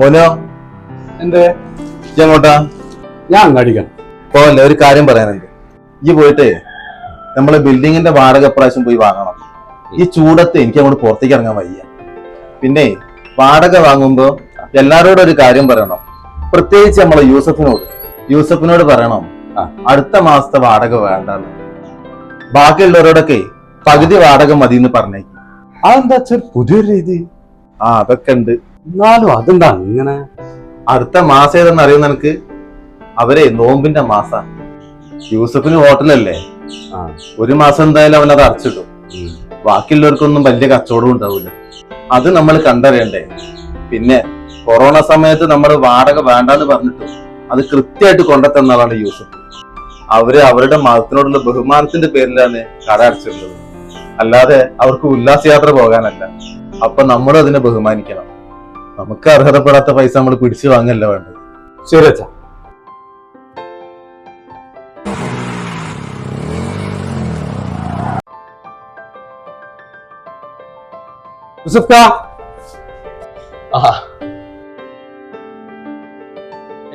മോനോ എന്തേ? എങ്ങോട്ടാ? ഞാൻ അങ്ങാടിക്കണം. പോവല്ലേ, ഒരു കാര്യം പറയാനുണ്ട്. ഈ പോയിട്ട് നമ്മള് ബിൽഡിങ്ങിന്റെ വാടക പ്രാവശ്യം പോയി വാങ്ങണം. ഈ ചൂടത്ത് എനിക്ക് അങ്ങോട്ട് പുറത്തേക്ക് ഇറങ്ങാൻ വയ്യ. പിന്നെ വാടക വാങ്ങുമ്പോ എല്ലാരോടും ഒരു കാര്യം പറയണം, പ്രത്യേകിച്ച് നമ്മളെ യൂസഫിനോട് പറയണം അടുത്ത മാസത്തെ വാടക വേണ്ടെന്ന്. ബാക്കിയുള്ളവരോടൊക്കെ പകുതി വാടക മതി എന്ന് പറഞ്ഞേക്കും. അതെന്താ പുതിയൊരു രീതി? അതൊക്കെ ഉണ്ട്. എന്നാലും അതെന്താ അങ്ങനെ? അടുത്ത മാസം ഏതെന്ന് അറിയുന്ന എനിക്ക്, അവരെ നോമ്പിന്റെ മാസ. യൂസഫിന് ഹോട്ടലല്ലേ, ഒരു മാസം എന്തായാലും അവനത് അടച്ചിടും. ബാക്കിയുള്ളവർക്കൊന്നും വലിയ കച്ചവടം ഉണ്ടാവില്ല. അത് നമ്മൾ കണ്ടറിയണ്ടേ. പിന്നെ കൊറോണ സമയത്ത് നമ്മൾ വാടക വേണ്ടാന്ന് പറഞ്ഞിട്ടു അത് കൃത്യമായിട്ട് കൊണ്ടെത്തുന്നതാണ് യൂസഫ്. അവര് അവരുടെ മതത്തിനോടുള്ള ബഹുമാനത്തിന്റെ പേരിലാണ് കട അടച്ചിട്ടുള്ളത്, അല്ലാതെ അവർക്ക് ഉല്ലാസയാത്ര പോകാനല്ല. അപ്പൊ നമ്മളും അതിനെ ബഹുമാനിക്കണം. നമുക്ക് അർഹതപ്പെടാത്ത പൈസ നമ്മൾ പിടിച്ചു വാങ്ങല്ല വേണ്ടത്. ശരി അച്ഛാ.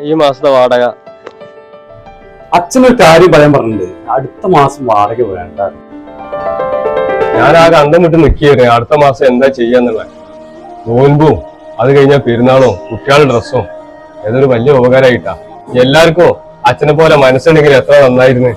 ഈ മാസത്തെ വാടക. അച്ഛനൊരു കാര്യം പറയാൻ പറഞ്ഞിട്ടുണ്ട്, അടുത്ത മാസം വാടക വേണ്ട. ഞാനാകെ അന്തം വിട്ട് നിൽക്കുകയാണ് അടുത്ത മാസം എന്താ ചെയ്യാന്നുള്ള. നോൻപും അത് കഴിഞ്ഞാൽ പെരുന്നാളും കുട്ടികളുടെ ഡ്രസ്സും ഏതൊരു വലിയ ഉപകാരമായിട്ടാ. എല്ലാവർക്കും അച്ഛനെ പോലെ മനസ്സുണ്ടെങ്കിൽ എത്ര നന്നായിരുന്നു.